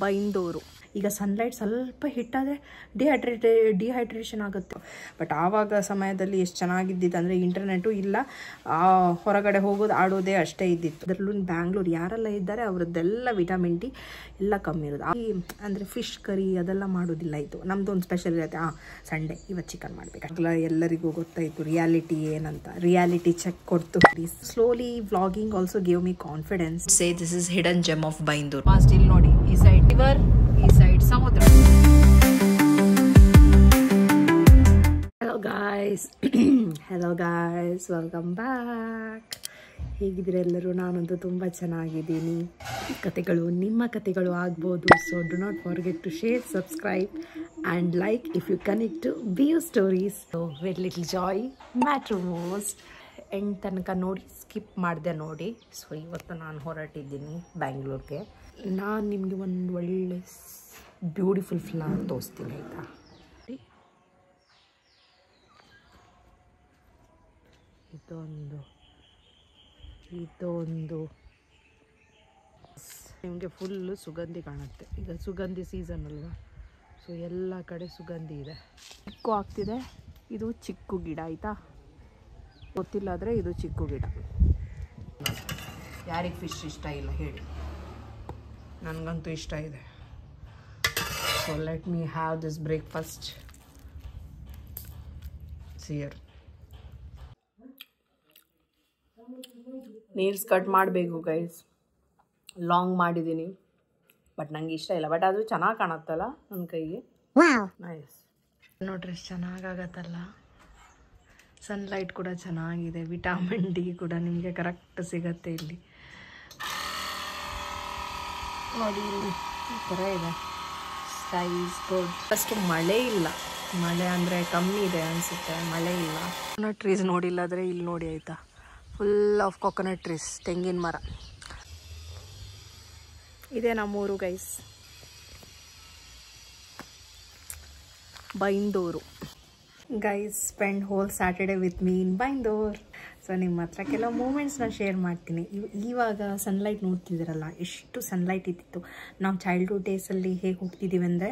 ಬೈಂದೂರು. ಈಗ ಸನ್ಲೈಟ್ ಸ್ವಲ್ಪ ಹಿಟ್ಟಾದರೆ ಡಿಹೈಡ್ರೇಷನ್ ಆಗುತ್ತೆ. ಬಟ್ ಆವಾಗ ಸಮಯದಲ್ಲಿ ಎಷ್ಟು ಚೆನ್ನಾಗಿದ್ದಿತ್ತು ಅಂದರೆ ಇಂಟರ್ನೆಟು ಇಲ್ಲ, ಹೊರಗಡೆ ಹೋಗೋದು ಆಡೋದೇ ಅಷ್ಟೇ ಇದ್ದಿತ್ತು. ಅದರಲ್ಲೂ ಬ್ಯಾಂಗ್ಳೂರು ಯಾರೆಲ್ಲ ಇದ್ದಾರೆ ಅವರದ್ದೆಲ್ಲ ವಿಟಮಿನ್ ಡಿ ಎಲ್ಲ ಕಮ್ಮಿ ಇರೋದು. ಅಂದರೆ ಫಿಶ್ ಕರಿ ಅದೆಲ್ಲ ಮಾಡೋದಿಲ್ಲ. ಇದು ನಮ್ಮದೊಂದು ಸ್ಪೆಷಲ್ ಇರುತ್ತೆ, ಸಂಡೇ ಇವತ್ತು ಚಿಕನ್ ಮಾಡಬೇಕಲ್ಲ. ಎಲ್ಲರಿಗೂ ಗೊತ್ತಾಯಿತು ರಿಯಾಲಿಟಿ ಏನಂತ. ರಿಯಾಲಿಟಿ ಚೆಕ್ ಕೊಡ್ತು. Slowly vlogging also gave me confidence. Say this is hidden gem of Byndoor. Fast ಇಲ್ಲಿ ನೋಡಿ, ಈ ಸೈಡ್ ರಿವರ್, ಈ ಸೈಡ್ ಸಮುದ್ರ. Hello guys, welcome back. ಹೇಗಿದ್ದೀರ ಎಲ್ಲರೂ? ನಾನಂತೂ ತುಂಬ ಚೆನ್ನಾಗಿದ್ದೀನಿ. ಕತೆಗಳು ನಿಮ್ಮ ಕತೆಗಳು ಆಗ್ಬೋದು. So do not forget to share, subscribe and like if you connect to view stories. Very little joy matter most. End ತನಕ ನೋಡಿ, ಸ್ಕಿಪ್ ಮಾಡಿದೆ ನೋಡಿ. ಸೊ ಇವತ್ತು ನಾನು ಹೊರಟಿದ್ದೀನಿ ಬ್ಯಾಂಗ್ಳೂರ್ಗೆ. ನಾನು ನಿಮಗೆ ಒಂದು ಒಳ್ಳೆ ಬ್ಯೂಟಿಫುಲ್ ಫ್ಲವರ್ ತೋರಿಸ್ತೀನಿ ಆಯಿತಾ. ಇದೊಂದು ನಿಮಗೆ ಫುಲ್ಲು ಸುಗಂಧಿ ಕಾಣುತ್ತೆ. ಈಗ ಸುಗಂಧಿ ಸೀಸನ್ ಅಲ್ವಾ, ಸೊ ಎಲ್ಲ ಕಡೆ ಸುಗಂಧಿ ಇದೆ. ಚಿಕ್ಕು ಆಗ್ತಿದೆ. ಇದು ಚಿಕ್ಕು ಗಿಡ ಆಯಿತಾ, ಗೊತ್ತಿಲ್ಲ ಆದರೆ ಇದು ಚಿಕ್ಕು ಗಿಡ. ಯಾರಿಗೆ ಫಿಶ್ ಇಷ್ಟ ಇಲ್ಲ ಹೇಳಿ? ನನಗಂತೂ ಇಷ್ಟ ಇದೆ. So let me have this breakfast cereal. Nails cut ಮಾಡಬೇಕು ಗೈಸ್. ಲಾಂಗ್ ಮಾಡಿದ್ದೀನಿ, ಬಟ್ ನನಗೆ ಇಷ್ಟ ಇಲ್ಲ. ಬಟ್ ಅದು ಚೆನ್ನಾಗಿ ಕಾಣುತ್ತಲ್ಲ ನನ್ನ ಕೈಗೆ. ನೈಸ್ ನೋಡ್ರಿ, ಚೆನ್ನಾಗಾಗತ್ತಲ್ಲ. ಸನ್ಲೈಟ್ ಕೂಡ ಚೆನ್ನಾಗಿದೆ. ವಿಟಮಿನ್ ಡಿ ಕೂಡ ನಿಮಗೆ ಕರೆಕ್ಟ್ ಸಿಗತ್ತೆ ಇಲ್ಲಿ ನೋಡಿ. ಈ ಥರ ಇದೆ. Size good. ಅಷ್ಟು ಮಳೆ ಇಲ್ಲ, ಮಳೆ ಅಂದರೆ ಕಮ್ಮಿ ಇದೆ ಅನಿಸುತ್ತೆ, ಮಳೆ ಇಲ್ಲ. ಕೊಕೊನಟ್ ಟ್ರೀಸ್ ನೋಡಿಲ್ಲ ಆದರೆ ಇಲ್ಲಿ ನೋಡಿ ಆಯಿತಾ, ಫುಲ್ ಆಫ್ ಕೊಕೊನಟ್ ಟ್ರೀಸ್, ತೆಂಗಿನ ಮರ ಇದೆ ನಮ್ಮೂರು guys. Byndoor guys. Spend whole Saturday with me in Byndoor. So ನಿಮ್ಮ ಹತ್ರ ಕೆಲವು ಮೂಮೆಂಟ್ಸ್ನ ಶೇರ್ ಮಾಡ್ತೀನಿ. ಇವಾಗ ಸನ್ಲೈಟ್ ನೋಡ್ತಿದ್ದೀರಲ್ಲ, ಎಷ್ಟು ಸನ್ಲೈಟ್ ಇದ್ದಿತ್ತು. ನಾವು ಚೈಲ್ಡ್ಹುಡ್ ಡೇಸಲ್ಲಿ ಹೇಗೆ ಹೋಗ್ತಿದ್ದೀವಿ ಅಂದರೆ,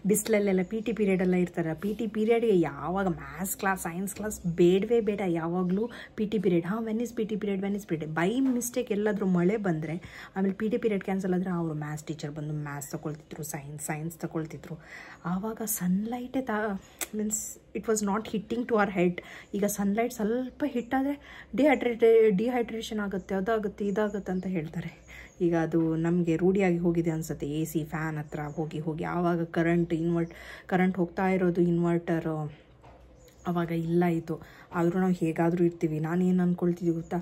ಬಿಸಿಲಲ್ಲೆಲ್ಲ ಪಿ ಟಿ ಪೀರಿಯಡೆಲ್ಲ ಇರ್ತಾರೆ. ಪಿ ಟಿ ಪೀರಿಯಡ್ಗೆ ಯಾವಾಗ ಮ್ಯಾಥ್ಸ್ ಕ್ಲಾಸ್, ಸೈನ್ಸ್ ಕ್ಲಾಸ್ ಬೇಡವೇ ಬೇಡ, ಯಾವಾಗಲೂ P T period. Venice P T period, Venice period. By mistake ಎಲ್ಲಾದರೂ ಮಳೆ ಬಂದರೆ ಆಮೇಲೆ ಪಿ ಟಿ ಪೀರಿಯಡ್ ಕ್ಯಾನ್ಸಲ್ ಆದರೆ ಅವರು ಮ್ಯಾಥ್ಸ್ ಟೀಚರ್ ಬಂದು ಮ್ಯಾಥ್ಸ್ ತೊಗೊಳ್ತಿದ್ರು, ಸೈನ್ಸ್ ತೊಗೊಳ್ತಿದ್ರು. ಆವಾಗ ಸನ್ಲೈಟೇ means it was not hitting to our head. ಈಗ ಸನ್ಲೈಟ್ ಸ್ವಲ್ಪ ಹಿಟ್ಟಾದರೆ ಡಿಹೈಡ್ರೇಷನ್ ಆಗುತ್ತೆ, ಅದಾಗುತ್ತೆ, ಇದಾಗುತ್ತೆ ಅಂತ ಹೇಳ್ತಾರೆ. ಈಗ ಅದು ನಮಗೆ ರೂಢಿಯಾಗಿ ಹೋಗಿದೆ ಅನಿಸುತ್ತೆ. ಎ ಸಿ ಫ್ಯಾನ್ ಹತ್ರ ಹೋಗಿ ಆವಾಗ ಕರೆಂಟ್ ಹೋಗ್ತಾ ಇರೋದು. ಇನ್ವರ್ಟರ್ ಆವಾಗ ಇಲ್ಲ ಇತ್ತು. ಆದರೂ ನಾವು ಹೇಗಾದರೂ ಇರ್ತೀವಿ. ನಾನೇನು ಅಂದ್ಕೊಳ್ತಿದ್ದೆ ಗೊತ್ತಾ,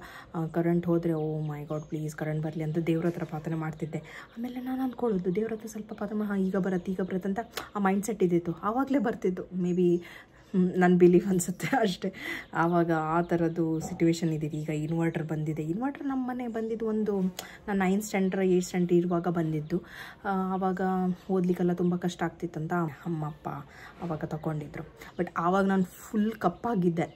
ಕರೆಂಟ್ ಹೋದರೆ ಓ ಮೈ ಗಾಡ್ ಪ್ಲೀಸ್ ಕರೆಂಟ್ ಬರಲಿ ಅಂತ ದೇವ್ರ ಹತ್ರ ಪ್ರಾರ್ಥನೆ ಮಾಡ್ತಿದ್ದೆ. ಆಮೇಲೆ ನಾನು ಅಂದ್ಕೊಳ್ಳೋದು ದೇವ್ರ ಹತ್ರ ಸ್ವಲ್ಪ ಪ್ರಾರ್ಥನೆ ಈಗ ಬರುತ್ತೆ ಅಂತ ಆ ಮೈಂಡ್ ಸೆಟ್ ಇದ್ದಿತ್ತು. ಆವಾಗಲೇ ಬರ್ತಿದ್ದು. ಮೇ ಬಿ ನನ್ನ ಬಿಲೀಫ್ ಅನಿಸುತ್ತೆ ಅಷ್ಟೇ. ಆವಾಗ ಆ ಥರದ್ದು ಸಿಚುವೇಶನ್ ಇದ್ದಿದ್ದು. ಈಗ ಇನ್ವರ್ಟರ್ ಬಂದಿದೆ. ಇನ್ವರ್ಟರ್ ನಮ್ಮ ಮನೆ ಬಂದಿದ್ದು ಒಂದು ನಾನು 9th ಸ್ಟ್ಯಾಂಡರ್ಡ್ 8th ಸ್ಟ್ಯಾಂಡರ್ಡ್ ಇರುವಾಗ ಬಂದಿದ್ದು. ಆವಾಗ ಓದಲಿಕ್ಕೆಲ್ಲ ತುಂಬ ಕಷ್ಟ ಆಗ್ತಿತ್ತಂತ ಅಪ್ಪ ಆವಾಗ ತಗೊಂಡಿದ್ರು. ಬಟ್ ಆವಾಗ ನಾನು ಫುಲ್ ಕಪ್ಪಾಗಿದ್ದೆ,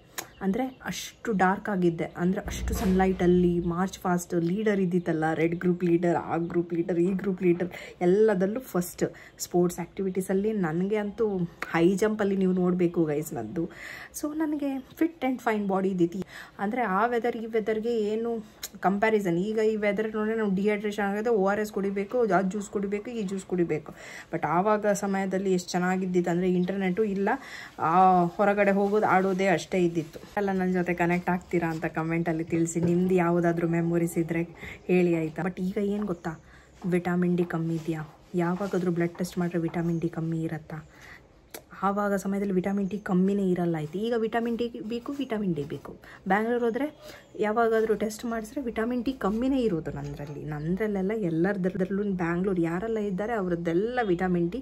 ಅಂದರೆ ಅಷ್ಟು ಡಾರ್ಕ್ ಆಗಿದ್ದೆ. ಅಂದರೆ ಅಷ್ಟು ಸನ್ಲೈಟಲ್ಲಿ ಮಾರ್ಚ್ ಫಾಸ್ಟ್ ಲೀಡರ್ ಇದ್ದಿತ್ತಲ್ಲ, ರೆಡ್ ಗ್ರೂಪ್ ಲೀಡರ್, ಆ ಗ್ರೂಪ್ ಲೀಡರ್, ಈ ಗ್ರೂಪ್ ಲೀಡರ್, ಎಲ್ಲದಲ್ಲೂ ಫಸ್ಟ್. ಸ್ಪೋರ್ಟ್ಸ್ ಆ್ಯಕ್ಟಿವಿಟೀಸಲ್ಲಿ ನನಗೆ ಅಂತೂ ಹೈ ಜಂಪಲ್ಲಿ ನೀವು ನೋಡಬೇಕು ಗೈಸ್ ನನ್ನದು. ಸೊ ನನಗೆ ಫಿಟ್ ಆ್ಯಂಡ್ ಫೈನ್ ಬಾಡಿ ಇದ್ದಿತ್ತು. ಅಂದರೆ ಆ ವೆದರ್ ಈ ವೆದರ್ಗೆ ಏನು ಕಂಪ್ಯಾರಿಸನ್. ಈಗ ಈ ವೆದರ್ ನೋಡಿದ್ರೆ ನಾವು ಡಿಹೈಡ್ರೇಷನ್ ಆಗಿದೆ, ORS ಕುಡಿಬೇಕು, ಆ ಜ್ಯೂಸ್ ಕುಡಿಬೇಕು, ಈ ಜ್ಯೂಸ್ ಕುಡಿಬೇಕು. ಬಟ್ ಆವಾಗ ಸಮಯದಲ್ಲಿ ಎಷ್ಟು ಚೆನ್ನಾಗಿದ್ದಿತ್ತು ಅಂದರೆ ಇಂಟರ್ನೆಟು ಇಲ್ಲ, ಹೊರಗಡೆ ಹೋಗೋದು ಆಡೋದೇ ಅಷ್ಟೇ ಇದ್ದಿತ್ತು. ಎಲ್ಲ ನನ್ನ ಜೊತೆ ಕನೆಕ್ಟ್ ಆಗ್ತೀರಾ ಅಂತ ಕಮೆಂಟಲ್ಲಿ ತಿಳಿಸಿ. ನಿಮ್ದು ಯಾವುದಾದ್ರೂ ಮೆಮೊರೀಸ್ ಇದ್ದರೆ ಹೇಳಿ ಆಯಿತಾ. ಬಟ್ ಈಗ ಏನು ಗೊತ್ತಾ, ವಿಟಮಿನ್ ಡಿ ಕಮ್ಮಿ ಇದೆಯಾ? ಯಾವಾಗಾದರೂ ಬ್ಲಡ್ ಟೆಸ್ಟ್ ಮಾಡಿದ್ರೆ ವಿಟಮಿನ್ ಡಿ ಕಮ್ಮಿ ಇರುತ್ತಾ? ಆವಾಗ ಸಮಯದಲ್ಲಿ ವಿಟಮಿನ್ ಡಿ ಕಮ್ಮಿನೇ ಇರಲ್ಲ ಆಯಿತು. ಈಗ ವಿಟಮಿನ್ ಡಿ ಬೇಕು, ವಿಟಮಿನ್ ಡಿ ಬೇಕು. ಬ್ಯಾಂಗ್ಳೂರು ಹೋದರೆ ಯಾವಾಗಾದರೂ ಟೆಸ್ಟ್ ಮಾಡಿಸಿದ್ರೆ ವಿಟಮಿನ್ ಡಿ ಕಮ್ಮಿನೇ ಇರೋದು ನನ್ನದ್ರಲ್ಲೆಲ್ಲ. ಎಲ್ಲರದ್ರಲ್ಲೂ ಬ್ಯಾಂಗ್ಳೂರು ಯಾರೆಲ್ಲ ಇದ್ದಾರೆ ಅವರದ್ದೆಲ್ಲ ವಿಟಮಿನ್ ಡಿ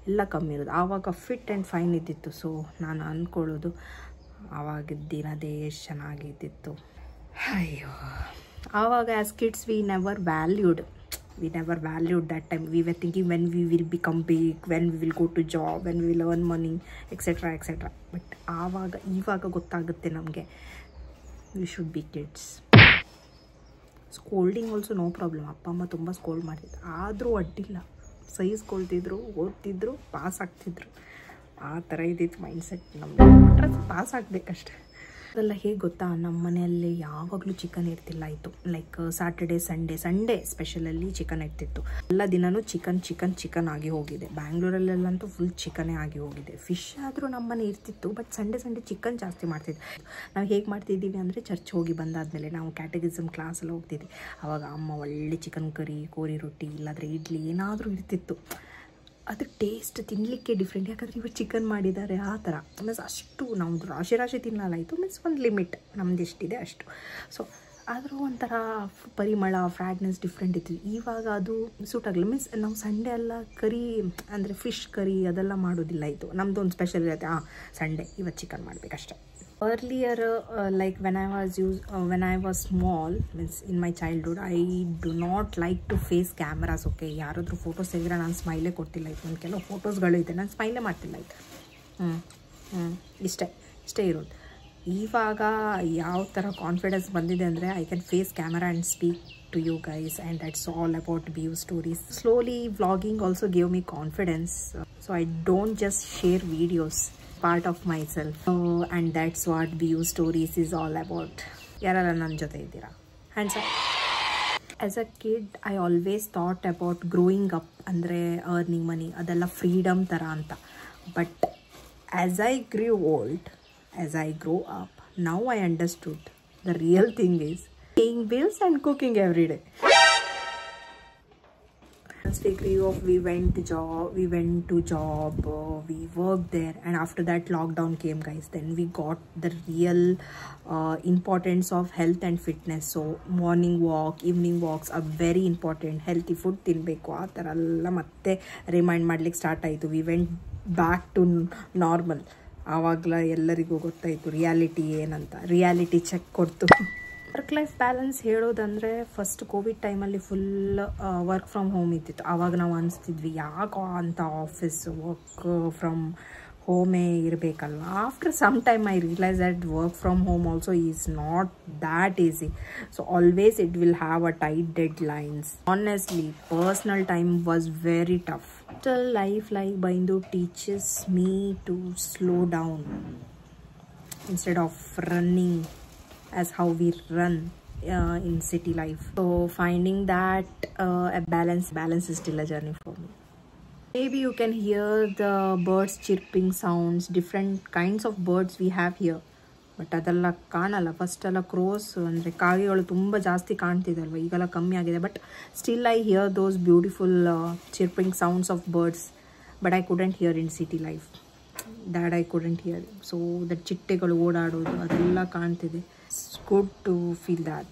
ಎಲ್ಲ ಕಮ್ಮಿ ಇರೋದು. ಆವಾಗ ಫಿಟ್ ಆ್ಯಂಡ್ ಫೈನ್ ಇದ್ದಿತ್ತು. ಸೊ ನಾನು ಅಂದ್ಕೊಳ್ಳೋದು ಆವಾಗಿದ್ದ ದಿನದೇ ಎಷ್ಟು ಚೆನ್ನಾಗಿದ್ದಿತ್ತು. ಅಯ್ಯೋ, ಆವಾಗ as kids we never valued that time. We were thinking when we will become big, when we will go to job, when we will earn money, etc. But ಇವಾಗ ಗೊತ್ತಾಗುತ್ತೆ ನಮಗೆ, we should be kids. Scolding also no problem. ಅಪ್ಪ ಅಮ್ಮ ತುಂಬ scold ಮಾಡ್ತಿದ್ರು, ಆದರೂ ಅಡ್ಡಿಲ್ಲ. ಸಹಿಸ್ಕೊಳ್ತಿದ್ರು, ಓದ್ತಿದ್ರು, ಪಾಸ್ ಆಗ್ತಿದ್ರು. ಆ ಥರ ಇದ್ದಿತ್ತು ಮೈಂಡ್ಸೆಟ್ ನಮ್ಮದು. ಪಾಸ್ ಆಗಬೇಕಷ್ಟೆ. ಅದೆಲ್ಲ ಹೇಗೆ ಗೊತ್ತಾ, ನಮ್ಮ ಮನೆಯಲ್ಲಿ ಯಾವಾಗಲೂ ಚಿಕನ್ ಇರ್ತಿಲ್ಲ ಇತ್ತು. ಲೈಕ್ ಸ್ಯಾಟರ್ಡೆ ಸಂಡೇ ಸ್ಪೆಷಲಲ್ಲಿ ಚಿಕನ್ ಇರ್ತಿತ್ತು. ಎಲ್ಲ ದಿನವೂ ಚಿಕನ್ ಆಗಿ ಹೋಗಿದೆ. ಬ್ಯಾಂಗ್ಳೂರಲ್ಲೆಲ್ಲಂತೂ ಫುಲ್ ಚಿಕನ್ನೇ ಆಗಿ ಹೋಗಿದೆ. ಫಿಶ್ ಆದರೂ ನಮ್ಮ ಮನೆ ಇರ್ತಿತ್ತು, ಬಟ್ ಸಂಡೇ ಚಿಕನ್ ಜಾಸ್ತಿ ಮಾಡ್ತಿದ್ವಿ. ನಾವು ಹೇಗೆ ಮಾಡ್ತಿದ್ದೀವಿ ಅಂದರೆ, ಚರ್ಚ್ ಹೋಗಿ ಬಂದಾದಮೇಲೆ ನಾವು ಕ್ಯಾಟಗಿಸಮ್ ಕ್ಲಾಸಲ್ಲಿ ಹೋಗ್ತಿದ್ವಿ. ಆವಾಗ ಅಮ್ಮ ಒಳ್ಳೆ ಚಿಕನ್ ಕರಿ, ಕೋರಿ ರೊಟ್ಟಿ, ಇಲ್ಲಾಂದರೆ ಇಡ್ಲಿ ಏನಾದರೂ ಇರ್ತಿತ್ತು. ಅದು ಟೇಸ್ಟ್ ತಿನ್ನಲಿಕ್ಕೆ ಡಿಫ್ರೆಂಟ್. ಯಾಕಂದರೆ ಇವರು ಚಿಕನ್ ಮಾಡಿದ್ದಾರೆ ಆ ಥರ. ಮೀನ್ಸ್ ಅಷ್ಟು ನಾವು ರಾಶಿ ತಿನ್ನಲ್ಲ ಇತ್ತು. ಮೀನ್ಸ್ ಒಂದು ಲಿಮಿಟ್ ನಮ್ದು ಎಷ್ಟಿದೆ ಅಷ್ಟು. ಸೊ ಆದರೂ ಒಂಥರ ಪರಿಮಳ, ಫ್ರಾಗ್ನೆನ್ಸ್ ಡಿಫ್ರೆಂಟ್ ಇತ್ತು. ಇವಾಗ ಅದು ಸೂಟ್ ಆಗಲ್ಲ. ಮೀನ್ಸ್ ನಾವು ಸಂಡೇ ಎಲ್ಲ ಕರಿ ಅಂದರೆ ಫಿಶ್ ಕರಿ ಅದೆಲ್ಲ ಮಾಡೋದಿಲ್ಲ ಇತ್ತು. ನಮ್ಮದು ಒಂದು ಸ್ಪೆಷಲ್ ಇರುತ್ತೆ, ಸಂಡೇ ಇವತ್ತು chicken ಮಾಡಬೇಕಷ್ಟೆ. Earlier, like when I was small, means in my childhood, I do not like to face cameras. Okay, ಯಾರಾದರೂ ಫೋಟೋಸ್ ತೆಗೆದ್ರೆ ನಾನು ಸ್ಮೈಲೇ ಕೊಡ್ತಿಲ್ಲ ಇತ್ತು. ಒಂದು ಕೆಲವು ಫೋಟೋಸ್ಗಳು ಇದೆ, ನಾನು ಸ್ಮೈಲೇ ಮಾಡ್ತಿಲ್ಲ ಇತ್ತು. ಇಷ್ಟೇ ಇರೋದು. ಇವಾಗ ಯಾವ ಥರ ಕಾನ್ಫಿಡೆನ್ಸ್ ಬಂದಿದೆ ಅಂದರೆ, I can face camera and speak to you guys, and that's all about view stories. Slowly vlogging also gave me confidence, so I don't just share videos, part of myself. And that's what view stories is all about. ಯಾರೆಲ್ಲ ನನ್ನ ಜೊತೆ ಇದ್ದೀರಾ? hands up. As a kid I always thought about growing up ಅಂದರೆ earning money ಅದೆಲ್ಲ freedom ಥರ ಅಂತ. But as I grew old, as I grow up, now I understood the real thing is paying bills and cooking every day. We went to job, we worked there, and after that lockdown came, guys. Then we got the real importance of health and fitness. So morning walk, evening walks are very important. Healthy food ತಿನ್ನಬೇಕು ಆ ಥರ ಎಲ್ಲ ಮತ್ತೆ remind ಮಾಡ್ಲಿಕ್ಕೆ start ಆಯಿತು. We went back to normal. ಆವಾಗಲ ಎಲ್ಲರಿಗೂ ಗೊತ್ತಾಯಿತು ರಿಯಾಲಿಟಿ ಏನಂತ. ರಿಯಾಲಿಟಿ ಚೆಕ್ ಕೊಡ್ತು. ವರ್ಕ್ ಲೈಫ್ ಬ್ಯಾಲೆನ್ಸ್ ಹೇಳೋದಂದರೆ, ಫಸ್ಟ್ ಕೋವಿಡ್ ಟೈಮಲ್ಲಿ ಫುಲ್ ವರ್ಕ್ ಫ್ರಮ್ ಹೋಮ್ ಇದ್ದಿತ್ತು. ಆವಾಗ ನಾವು ಅನಿಸ್ತಿದ್ವಿ ಯಾಕೋ ಅಂತ ಆಫೀಸ್ ವರ್ಕ್ ಫ್ರಮ್ ಹೋಮೇ ಇರಬೇಕಲ್ಲ. After some time I realise that work from home also is not that easy. So always it will have a tight deadlines. Honestly personal time was very tough. Life like Byndoor teaches me to slow down instead of running as how we run in city life. So finding that a balance is still a journey for me. Maybe you can hear the birds chirping sounds, different kinds of birds we have here, but ಅದೆಲ್ಲ ಕಾಣಲ್ಲ. First ಎಲ್ಲ ಕ್ರೋಸ್ ಅಂದರೆ ಕಾಗೆಗಳು ತುಂಬ ಜಾಸ್ತಿ ಕಾಣ್ತಿದಲ್ವ, ಈಗೆಲ್ಲ ಕಮ್ಮಿ ಆಗಿದೆ. But still I here those beautiful chirping sounds of birds, but I couldn't hear in city life. That I couldn't hear. So the ಚಿಟ್ಟೆಗಳು ಓಡಾಡೋದು ಅದೆಲ್ಲ ಕಾಣ್ತಿದೆ. It's good to feel that.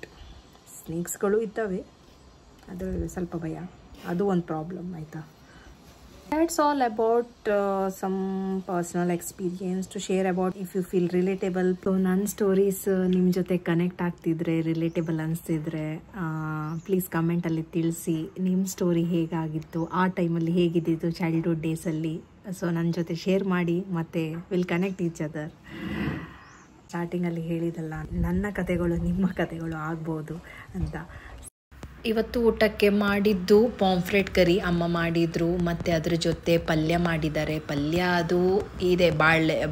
ಸ್ನೇಕ್ಸ್ಗಳು ಇದ್ದಾವೆ, ಅದು ಸ್ವಲ್ಪ ಭಯ, ಅದು ಒಂದು ಪ್ರಾಬ್ಲಮ್ ಆಯಿತಾ. That's all about some personal experience to share about. If you feel relatable, so ನನ್ನ ಸ್ಟೋರೀಸ್ ನಿಮ್ಮ ಜೊತೆ ಕನೆಕ್ಟ್ ಆಗ್ತಿದ್ರೆ, ರಿಲೇಟೇಬಲ್ ಅನಿಸ್ತಿದ್ರೆ, ಪ್ಲೀಸ್ ಕಮೆಂಟಲ್ಲಿ ತಿಳಿಸಿ ನಿಮ್ಮ ಸ್ಟೋರಿ ಹೇಗಾಗಿತ್ತು, ಆ ಟೈಮಲ್ಲಿ ಹೇಗಿದ್ದಿತ್ತು ಚೈಲ್ಡ್ಹುಡ್ ಡೇಸಲ್ಲಿ. ಸೊ ನನ್ನ ಜೊತೆ ಶೇರ್ ಮಾಡಿ, ಮತ್ತು ವಿಲ್ ಕನೆಕ್ಟ್ ಈಚ್ ಅದರ್. ಸ್ಟಾರ್ಟಿಂಗಲ್ಲಿ ಹೇಳಿದಲ್ಲ, ನನ್ನ ಕತೆಗಳು ನಿಮ್ಮ ಕತೆಗಳು ಆಗ್ಬೋದು ಅಂತ. ಇವತ್ತು ಊಟಕ್ಕೆ ಮಾಡಿದ್ದು ಪಾಂಫ್ರೆಟ್ ಕರಿ ಅಮ್ಮ ಮಾಡಿದರು, ಮತ್ತು ಅದ್ರ ಜೊತೆ ಪಲ್ಯ ಮಾಡಿದ್ದಾರೆ. ಪಲ್ಯ ಅದು ಇದೆ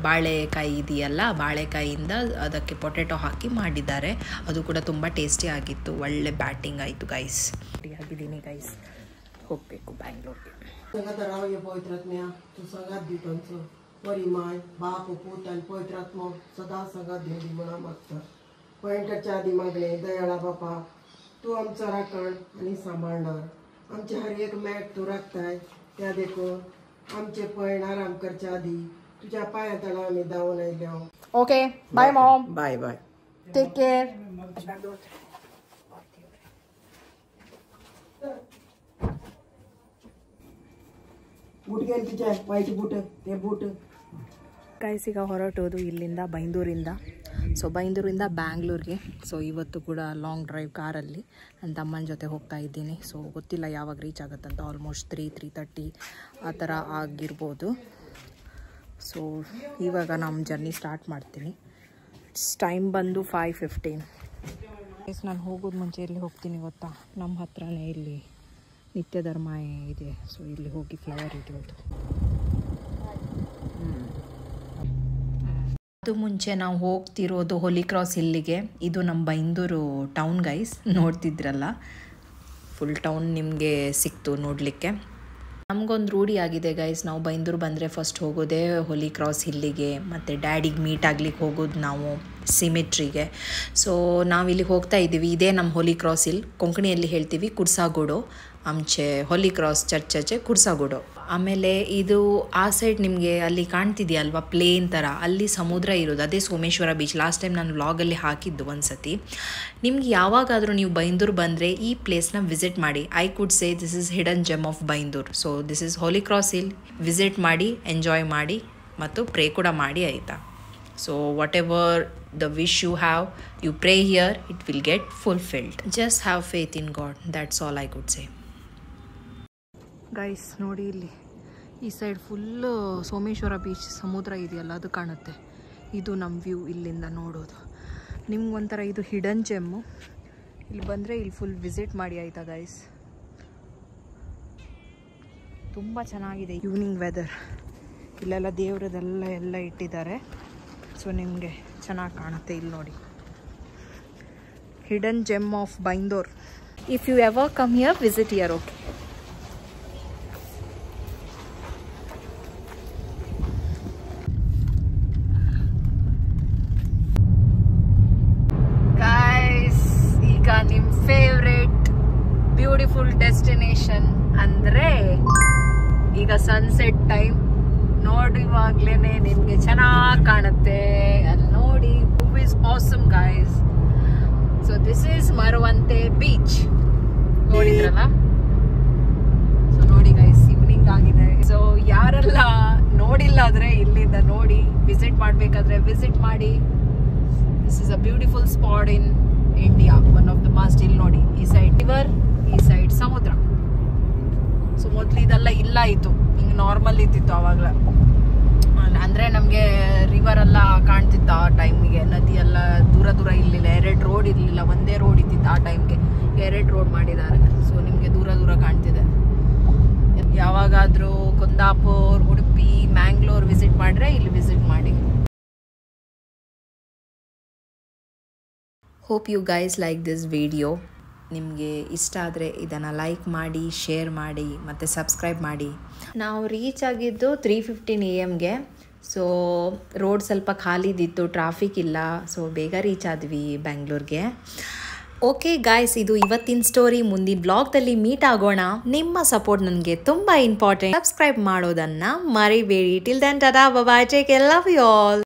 ಬಾಳೆಕಾಯಿ ಇದೆಯಲ್ಲ, ಬಾಳೆಕಾಯಿಯಿಂದ ಅದಕ್ಕೆ ಪೊಟೆಟೊ ಹಾಕಿ ಮಾಡಿದ್ದಾರೆ. ಅದು ಕೂಡ ತುಂಬ ಟೇಸ್ಟಿ ಆಗಿತ್ತು. ಒಳ್ಳೆ ಬ್ಯಾಟಿಂಗ್ ಆಯಿತು ಗೈಸ್. ಆಗಿದ್ದೀನಿ ಗೈಸ್, ಹೋಗಬೇಕು ಬ್ಯಾಂಗ್ಳೂರ್ಗೆ. परिमाय बाप पूत आणि पवित्रात्मा सदा संगात देवी म्हणा मागतात. पॉइंटच्या आधी मागणे, दयाळा बापा तू आमचा राखण आणि सांभाळणार. आमचे हर एक मॅट तू राखताय, त्या देखून आमचे पॉइंट आराम करच्या आधी तुझ्या पायातळा आम्ही धावून आयल्या. Okay, bye mom. Bye bye, take care. Boot गेली तिच्या पायची बूट, ते बूट. ಗೈಸ್, ಈಗ ಹೊರಟೋದು ಇಲ್ಲಿಂದ ಬೈಂದೂರಿಂದ. ಸೊ ಬೈಂದೂರಿಂದ ಬ್ಯಾಂಗ್ಳೂರಿಗೆ. ಸೊ ಇವತ್ತು ಕೂಡ ಲಾಂಗ್ ಡ್ರೈವ್ ಕಾರಲ್ಲಿ ನನ್ನ ತಮ್ಮನ ಜೊತೆ ಹೋಗ್ತಾ ಇದ್ದೀನಿ. ಸೊ ಗೊತ್ತಿಲ್ಲ ಯಾವಾಗ ರೀಚ್ ಆಗುತ್ತಂತ. ಆಲ್ಮೋಸ್ಟ್ 3:30 ಆ ಥರ ಆಗಿರ್ಬೋದು. ಸೊ ಇವಾಗ ನಮ್ಮ ಜರ್ನಿ ಸ್ಟಾರ್ಟ್ ಮಾಡ್ತೀನಿ. ಟೈಮ್ ಬಂದು 5:15. ನಾನು ಹೋಗೋದು ಮುಂಚೆ ಎಲ್ಲಿ ಹೋಗ್ತೀನಿ ಗೊತ್ತಾ, ನಮ್ಮ ಹತ್ರನೇ ಇಲ್ಲಿ ನಿತ್ಯ ಧರ್ಮ ಇದೆ. ಸೊ ಇಲ್ಲಿ ಹೋಗಿ ಫ್ಲವರ್ ಇದೆ. ಅದು ಮುಂಚೆ ನಾವು ಹೋಗ್ತಿರೋದು ಹೋಲಿ ಕ್ರಾಸ್ ಹಿಲ್ಲಿಗೆ. ಇದು ನಮ್ಮ ಬೈಂದೂರು ಟೌನ್ ಗೈಸ್, ನೋಡ್ತಿದ್ರಲ್ಲ, ಫುಲ್ ಟೌನ್ ನಿಮಗೆ ಸಿಕ್ತು ನೋಡಲಿಕ್ಕೆ. ನಮಗೊಂದು ರೂಢಿ ಆಗಿದೆ ಗೈಸ್, ನಾವು ಬೈಂದೂರು ಬಂದರೆ ಫಸ್ಟ್ ಹೋಗೋದೇ ಹೋಲಿ ಕ್ರಾಸ್ ಹಿಲ್ಲಿಗೆ, ಮತ್ತು ಡ್ಯಾಡಿಗೆ ಮೀಟ್ ಆಗ್ಲಿಕ್ಕೆ ಹೋಗೋದು ನಾವು ಸಿಮೆಟ್ರಿಗೆ. ಸೊ ನಾವಿಲ್ಲಿ ಹೋಗ್ತಾ ಇದ್ದೀವಿ. ಇದೇ ನಮ್ಮ ಹೋಲಿ ಕ್ರಾಸ್ ಹಿಲ್, ಕೊಂಕಣಿಯಲ್ಲಿ ಹೇಳ್ತೀವಿ ಕುರ್ಸಾಗೋಡು. ಆಮಚೆ ಹೋಲಿ ಕ್ರಾಸ್ ಚರ್ಚೆ ಕುರ್ಸಾಗೋಡು. ಆಮೇಲೆ ಇದು ಆ ಸೈಡ್ ನಿಮಗೆ ಅಲ್ಲಿ ಕಾಣ್ತಿದೆಯಲ್ವಾ ಪ್ಲೇನ್ ಥರ, ಅಲ್ಲಿ ಸಮುದ್ರ ಇರೋದು, ಅದೇ ಸೋಮೇಶ್ವರ ಬೀಚ್. ಲಾಸ್ಟ್ ಟೈಮ್ ನಾನು ವ್ಲಾಗಲ್ಲಿ ಹಾಕಿದ್ದು ಒಂದು ಸತಿ. ನಿಮ್ಗೆ ಯಾವಾಗಾದರೂ ನೀವು ಬೈಂದೂರು ಬಂದರೆ ಈ ಪ್ಲೇಸ್ನ ವಿಸಿಟ್ ಮಾಡಿ. I could say this is hidden gem of Byndoor. So this is Holy Cross Hill. Visit ಮಾಡಿ, ಎಂಜಾಯ್ ಮಾಡಿ ಮತ್ತು ಪ್ರೇ ಕೂಡ ಮಾಡಿ, ಆಯಿತಾ. So whatever the wish you have, you pray here, it will get fulfilled. Just have faith in God, that's all I could say. Guys ನೋಡಿ, ಇಲ್ಲಿ ಈ side full Someshwara beach, ಸಮುದ್ರ ಇದೆಯಲ್ಲ ಅದು ಕಾಣುತ್ತೆ. ಇದು ನಮ್ಮ ವ್ಯೂ ಇಲ್ಲಿಂದ ನೋಡೋದು. ನಿಮ್ಗೊಂಥರ ಇದು ಹಿಡನ್ ಜೆಮ್ಮು. ಇಲ್ಲಿ ಬಂದರೆ ಇಲ್ಲಿ ಫುಲ್ ವಿಸಿಟ್ ಮಾಡಿ, ಆಯಿತಾ ಗೈಸ್. ತುಂಬ ಚೆನ್ನಾಗಿದೆ ಈವ್ನಿಂಗ್ ವೆದರ್. ಇಲ್ಲೆಲ್ಲ ದೇವ್ರದೆಲ್ಲ ಇಟ್ಟಿದ್ದಾರೆ. ಸೊ ನಿಮಗೆ ಚೆನ್ನಾಗಿ ಕಾಣುತ್ತೆ ಇಲ್ಲಿ ನೋಡಿ. Hidden gem of Byndoor. If you ever come here, visit here. Okay guys, ಈಗ ನಿಮ್ಮ ಫೇವ್ರೆಟ್ ಬ್ಯೂಟಿಫುಲ್ ಡೆಸ್ಟಿನೇಷನ್ ಅಂದರೆ ಈಗ ಸನ್ಸೆಟ್ ಟೈಮ್. ನೋಡುವಾಗ್ಲೇನೆ ನಿಮ್ಗೆ ಚೆನ್ನಾಗಿ ಕಾಣುತ್ತೆ ಅಲ್ಲಿ ನೋಡಿ. View is awesome guys. So this is Maravanthe beach, ನೋಡಿದ್ರಲ್ಲ. ಸೊ ನೋಡಿ ಗೈಸ್, ಈವ್ನಿಂಗ್ ಆಗಿದೆ. ಸೊ ಯಾರೆಲ್ಲ ನೋಡಿಲ್ಲ ಆದರೆ ಇಲ್ಲಿಂದ ನೋಡಿ, ವಿಸಿಟ್ ಮಾಡಬೇಕಾದ್ರೆ ವಿಸಿಟ್ ಮಾಡಿ. This is a beautiful spot in India, one of the must. ಇಲ್ಲಿ ನೋಡಿ, ಈ ಸೈಡ್ ರಿವರ್, ಈ ಸೈಡ್ ಸಮುದ್ರ. ಸೊ ಮೊದಲು ಇದೆಲ್ಲ ಇಲ್ಲ ಇತ್ತು, ಹಿಂಗೆ ನಾರ್ಮಲ್ ಇದ್ದಿತ್ತು ಆವಾಗಲೇ. ಅಂದರೆ ನಮಗೆ ರಿವರ್ ಎಲ್ಲ ಕಾಣ್ತಿತ್ತು ಆ ಟೈಮಿಗೆ. ನದಿ ಎಲ್ಲ ದೂರ ದೂರ ಇರಲಿಲ್ಲ, 2 ರೋಡ್ ಇರಲಿಲ್ಲ, ಒಂದೇ ರೋಡ್ ಇದ್ದಿತ್ತು. ಆ ಟೈಮ್ಗೆ 2 ರೋಡ್ ಮಾಡಿದ್ದಾರೆ. ಸೊ ನಿಮಗೆ ದೂರ ದೂರ ಕಾಣ್ತಿದೆ. ಯಾವಾಗಾದರೂ ಕುಂದಾಪುರ್, ಉಡುಪಿ, ಮ್ಯಾಂಗ್ಳೂರ್ ವಿಸಿಟ್ ಮಾಡಿದ್ರೆ ಇಲ್ಲಿ ವಿಸಿಟ್ ಮಾಡಿ. Hope you guys like this video. ನಿಮಗೆ ಇಷ್ಟ ಆದರೆ ಇದನ್ನು ಲೈಕ್ ಮಾಡಿ, ಶೇರ್ ಮಾಡಿ ಮತ್ತು ಸಬ್ಸ್ಕ್ರೈಬ್ ಮಾಡಿ. ನಾವು ರೀಚ್ ಆಗಿದ್ದು 3:15 AM. ಸೊ ರೋಡ್ ಸ್ವಲ್ಪ ಖಾಲಿದಿತ್ತು, ಟ್ರಾಫಿಕ್ ಇಲ್ಲ. ಸೊ ಬೇಗ ರೀಚ್ ಆದ್ವಿ ಬ್ಯಾಂಗ್ಳೂರ್ಗೆ. ಓಕೆ ಗಾಯ್ಸ್, ಇದು ಇವತ್ತಿನ ಸ್ಟೋರಿ. ಮುಂದಿನ ಬ್ಲಾಗ್ದಲ್ಲಿ ಮೀಟ್ ಆಗೋಣ. ನಿಮ್ಮ ಸಪೋರ್ಟ್ ನನಗೆ ತುಂಬ ಇಂಪಾರ್ಟೆಂಟ್. ಸಬ್ಸ್ಕ್ರೈಬ್ ಮಾಡೋದನ್ನು ಮರಿಬೇಡಿ. Till then tata, bye bye, take care, love you all.